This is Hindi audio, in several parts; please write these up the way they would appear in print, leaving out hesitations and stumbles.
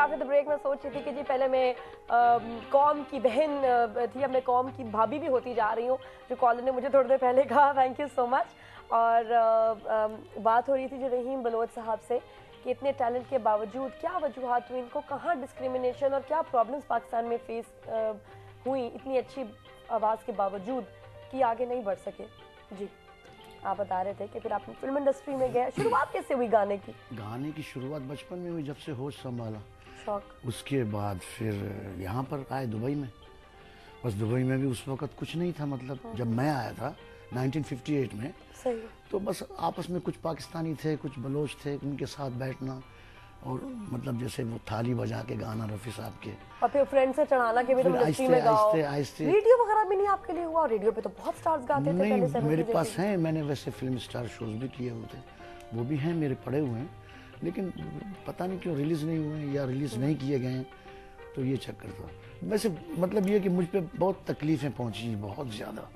आफ्टर द ब्रेक मैं सोच रही थी कि जी पहले मैं कौम की बहन थी, अब मैं कौम की भाभी भी होती जा रही हूँ, जो कॉलर ने मुझे थोड़ी देर पहले कहा। Thank you so much. और बात हो रही थी जो रहीम बलोच साहब से कि इतने टैलेंट के बावजूद क्या वजूहात हुई, इनको कहाँ डिस्क्रिमिनेशन और क्या प्रॉब्लम्स पाकिस्तान में फेस हुई इतनी अच्छी आवाज़ के बावजूद कि आगे नहीं बढ़ सके। जी आप बता रहे थे कि फिर आप फिल्म इंडस्ट्री में गए, शुरुआत कैसे हुई गाने की? गाने की शुरुआत बचपन में हुई, जब से होश संभाला। शौक। उसके बाद फिर यहाँ पर आए दुबई में। बस दुबई में भी उस वक्त कुछ नहीं था, मतलब जब मैं आया था 1958 में। सही। तो बस आपस में कुछ पाकिस्तानी थे, कुछ बलोच थे, उनके साथ बैठना और मतलब जैसे वो थाली बजा के गाना रफ़ी साहब के, और फिर फ्रेंड से चढ़ाना के भी तुम इंडस्ट्री में गाओ। आहिस्ते रेडियो वगैरह भी नहीं आपके लिए हुआ? रेडियो पे तो बहुत स्टार्स गाते थे नहीं, पहले। मेरे पास हैं, मैंने वैसे फिल्म स्टार शोज भी किए हुए थे, वो भी हैं मेरे पड़े हुए हैं, लेकिन पता नहीं क्यों रिलीज़ नहीं हुए हैं या रिलीज़ नहीं किए गए हैं, तो ये चक्कर था। वैसे मतलब ये कि मुझ पे बहुत तकलीफ़ें पहुंची, बहुत ज़्यादा।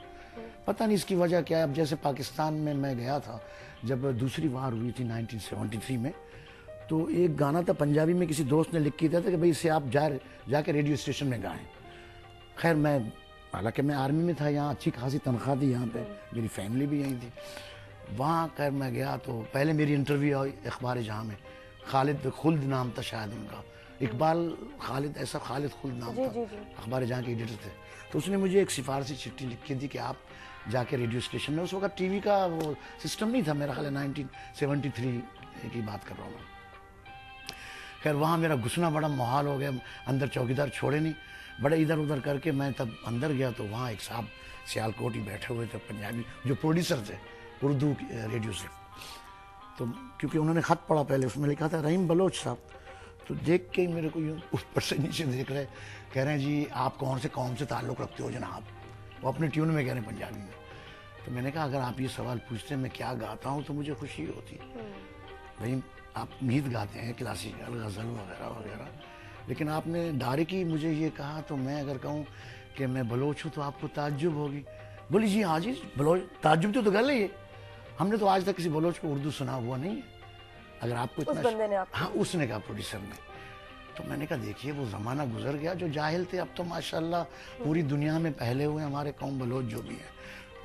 पता नहीं इसकी वजह क्या है। अब जैसे पाकिस्तान में मैं गया था जब दूसरी वार हुई थी 1973 में, तो एक गाना था पंजाबी में, किसी दोस्त ने लिख के दिया था कि भाई इसे आप जाके रेडियो स्टेशन में गाएं। खैर मैं, हालांकि मैं आर्मी में था, यहाँ अच्छी खासी तनख्वाह थी, यहाँ पे मेरी फैमिली भी यहीं थी। वहाँ खैर मैं गया तो पहले मेरी इंटरव्यू आई अखबार जहाँ में। खालिद खुल्द नाम था शायद उनका, इकबाल खालिद, ऐसा खालिद खुल्द नाम था, अखबार जहाँ के एडिटर थे। तो उसने मुझे एक सिफारशी चिट्ठी लिख के दी कि आप जाके रेडियो स्टेशन में, उस वक्त टीवी का वो सिस्टम नहीं था, मेरा ख्याल है 1973 की बात कर रहा हूँ मैं। खैर वहाँ मेरा घुसना बड़ा माहौल हो गया, अंदर चौकीदार छोड़े नहीं, बड़े इधर उधर करके मैं तब अंदर गया तो वहाँ एक साहब सियालकोट ही बैठे हुए थे, पंजाबी, जो प्रोड्यूसर थे उर्दू रेडियो से। तो क्योंकि उन्होंने ख़त पढ़ा पहले, उसमें लिखा था रहीम बलोच साहब। तो देख के मेरे को यूँ ऊपर से नीचे देख रहे, कह रहे हैं जी आप कौन से कौम से ताल्लुक़ रखते हो जनाब, वो अपने ट्यून में कह रहे हैं पंजाबी में। तो मैंने कहा अगर आप ये सवाल पूछते मैं क्या गाता हूँ तो मुझे खुशी होती। भाई आप गीत गाते हैं क्लासिकल, गज़ल वगैरह वगैरह, लेकिन आपने डायरेक्टली मुझे ये कहा, तो मैं अगर कहूँ कि मैं बलोच हूँ तो आपको ताज्जुब होगी। बोली जी हाँ जी, बलोच ताज्जुब तो गल है ये, हमने तो आज तक किसी बलोच को उर्दू सुना हुआ नहीं है। अगर आपको इतना, उस बंदे ने हाँ उसने कहा, प्रोड्यूसर ने। तो मैंने कहा देखिए वो ज़माना गुजर गया, जो जाहिल थे अब तो माशाल्लाह पूरी दुनिया में पहले हुए। हमारे कौम बलोच जो भी हैं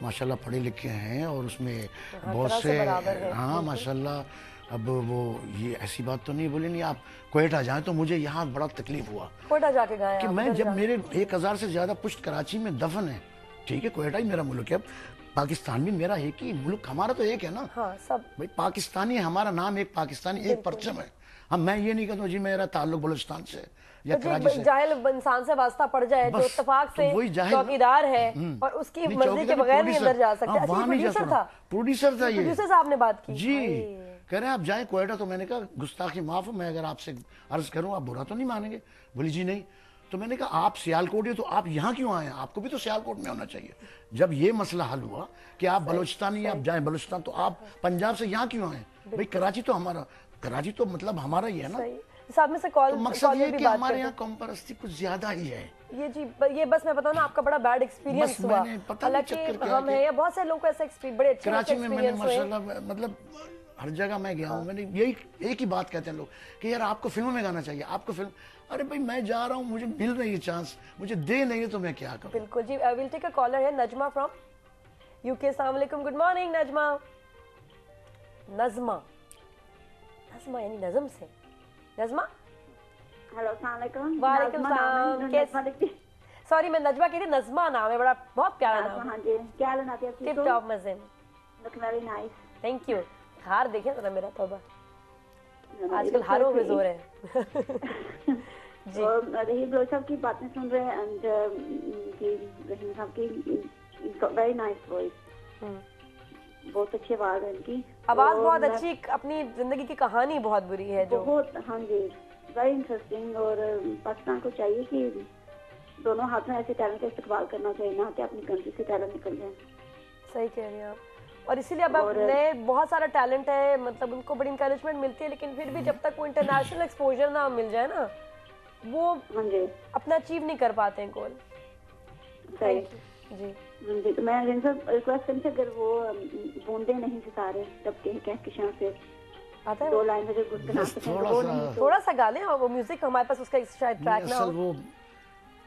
माशाल्लाह पढ़े लिखे हैं, और उसमें बहुत से, हाँ माशाल्लाह। अब वो ये ऐसी बात तो नहीं बोली नहीं आप कोयटा जाएं, तो मुझे यहाँ बड़ा तकलीफ हुआ कोयटा जाके गए कि मैं, जब मेरे 1000 से ज़्यादा पुश्त कराची में दफन है। ठीक है, कोयटा ही मेरा मुल्क है, पाकिस्तान भी मेरा एक ही मुल्क, हमारा तो एक है ना। हाँ, सब भाई पाकिस्तानी है, हमारा नाम एक पाकिस्तानी, एक परचम है। हम, मैं ये नहीं कहता जी मेरा ताल्लुक बलूचिस्तान से या कराची से। जाहिल इंसान से वास्ता पड़ जाए जो इत्तेफाक से चौकीदार है और उसकी मर्जी के बगैर नहीं अंदर जा सकता। प्रोड्यूसर था ये, प्रोड्यूसर साहब ने बात की जी, कह रहे हैं आप जाएं कोयटा। तो मैंने कहा गुस्ताखी माफ, मैं अगर आपसे अर्ज करूं आप बुरा तो नहीं मानेंगे? बोली जी नहीं। तो मैंने कहा आप सियालकोट हो तो आप यहाँ क्यों आए? आपको भी तो सियालकोट में होना चाहिए। जब ये मसला हल हुआ कि आप बलूचिस्तानी, आप जाएं बलूचिस्तान, तो आप पंजाब से यहाँ क्यों आए? भाई कराची तो हमारा, कराची तो मतलब हमारा ही है ना। साहब में से कॉल, तो मकसद ये कि हमारे यहाँ कौम परस्ती कुछ ज्यादा ही है। ये जी, ये बस मैं बताऊं ना, आपका बड़ा बैड एक्सपीरियंस हुआ। हालांकि हम है या बहुत से लोग को ऐसा एक्सपीरियंस, बड़े अच्छे कराची में मैंने माशाल्लाह, मतलब हर जगह मैं गया हूँ, मैंने यही एक ही बात कहते हैं लोग कि यार आपको फिल्मों में गाना चाहिए, आपको फिल्म। अरे भाई मैं जा रहा हूँ, मुझे मिल रही है चांस, मुझे दे नहीं है तो मैं क्या करूँ? बिल्कुल जी। विल टेक अ कॉलर है नजमा फ्रॉम यूके। अस्सलाम वालेकुम, गुड मॉर्निंग नजमा। नजमा, नजमा यानी नजम से। नजमा, हेलो अस्सलाम वालेकुम। वालेकुम सलाम। कैसे? सॉरी मैं नजमा कह रही, नजमा नाम है, बड़ा बहुत प्यारा नाम। हाँ जी, क्या हाल है आपकी? टिप टॉप मजे में। Look very nice. Thank you. हार देखे जरा मेरा, तौबा आजकल हारों में जोर है। जी, रहीम बलोच साहब की बातें सुन रहे हैं एंड रहीम साहब की वेरी नाइस वॉइस, बहुत अच्छी आवाज है इनकी, आवाज बहुत अच्छी। अपनी जिंदगी की कहानी बहुत बुरी है जो बहुत, हाँ जी, वेरी इंटरेस्टिंग। और पाकिस्तान को चाहिए कि दोनों हाथ में ऐसे टैलेंट का इस्तेमाल करना चाहिए, ना कि अपनी कंट्री से टैलेंट निकल जाए। सही कह रही हैं आप। और इसीलिए अब नए बहुत सारा टैलेंट है, मतलब उनको बड़ी इंकरेजमेंट मिलती है, लेकिन फिर भी जब तक वो इंटरनेशनल एक्सपोजर ना मिल जाए ना, वो अपना अचीव नहीं कर पाते हैं गोल। सही जी। तो मैं रिक्वेस्ट करूँ, अगर वो बूंदे नहीं सितारे तब के कहकशां से, आता है? 2 लाइन अगर गुनगुना बस सकें तो थोड़ा वो सा। नहीं तो थोड़ा सा गा लें, और वो म्यूजिक हमारे पास उसका शायद ट्रैक ना असल हो। वो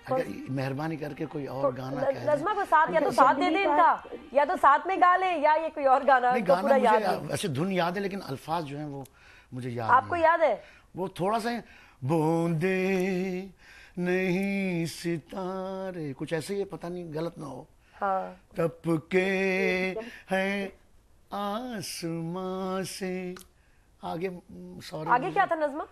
अगर मेहरबानी करके कोई और गाना कह दे। नज़मा को साथ, या तो साथ दे दे इनका, या तो साथ में गा ले, या ये कोई और गाना नहीं, तो पूरा गाना याद मुझे नहीं। वैसे धुन याद है, लेकिन अल्फाज जो हैं वो मुझे याद आपको नहीं याद है? वो थोड़ा सा बूंदे नहीं सितारे, कुछ ऐसे ही है, पता नहीं गलत ना हो। हाँ, टपके हैं आसमां से। आगे सॉरी, आगे क्या था नज़मा?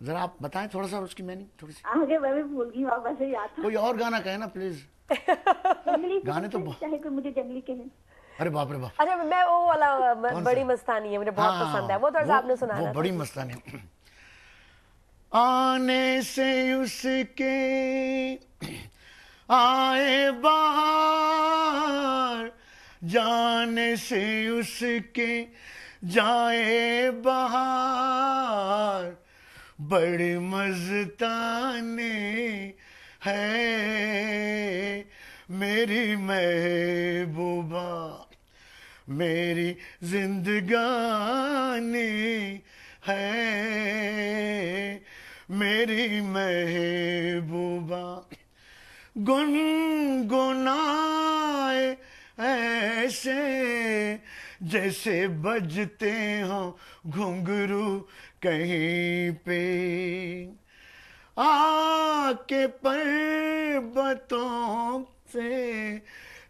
जरा आप बताएं थोड़ा सा उसकी मीनिंग थोड़ी सी। आगे मैं भी भूल गई, आप वैसे याद था। कोई और गाना कहे ना प्लीज। जंगली गाने तो चाहे कोई मुझे जंगली कहे। अरे बाप रे बाप। अच्छा, मैं वो वाला कौन बड़ी सा? मस्तानी है, मुझे बहुत हाँ, पसंद है वो, थोड़ा सा आपने सुनाना वो था। बड़ी मस्तानी है। आने से उसके आए बाहर, जाने से उसके जाए बाहर, बड़ी मस्तानी है मेरी महबूबा, मेरी जिंदगानी है मेरी महबूबा। गुनगुनाए ऐसे जैसे बजते हों घुंघरू कहीं पे, आके पर्वतों से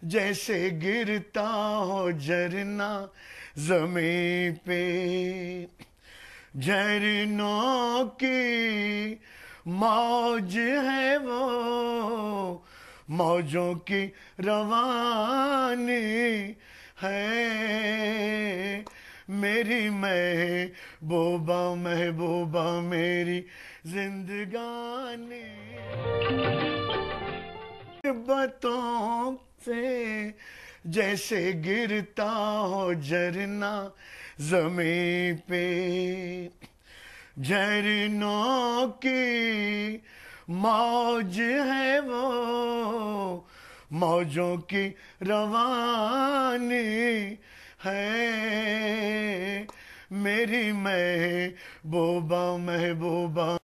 जैसे गिरता हो झरना जमीन पे, झरनों की मौज है वो, मौजों की रवानी है मेरी महबूबा, महबूबा मेरी जिंदगानी। पर्वतों से जैसे गिरता हो झरना जमीन पे, झरनों की मौज है वो, मौजों की रवानी है मेरी महबूबा, महबूबा।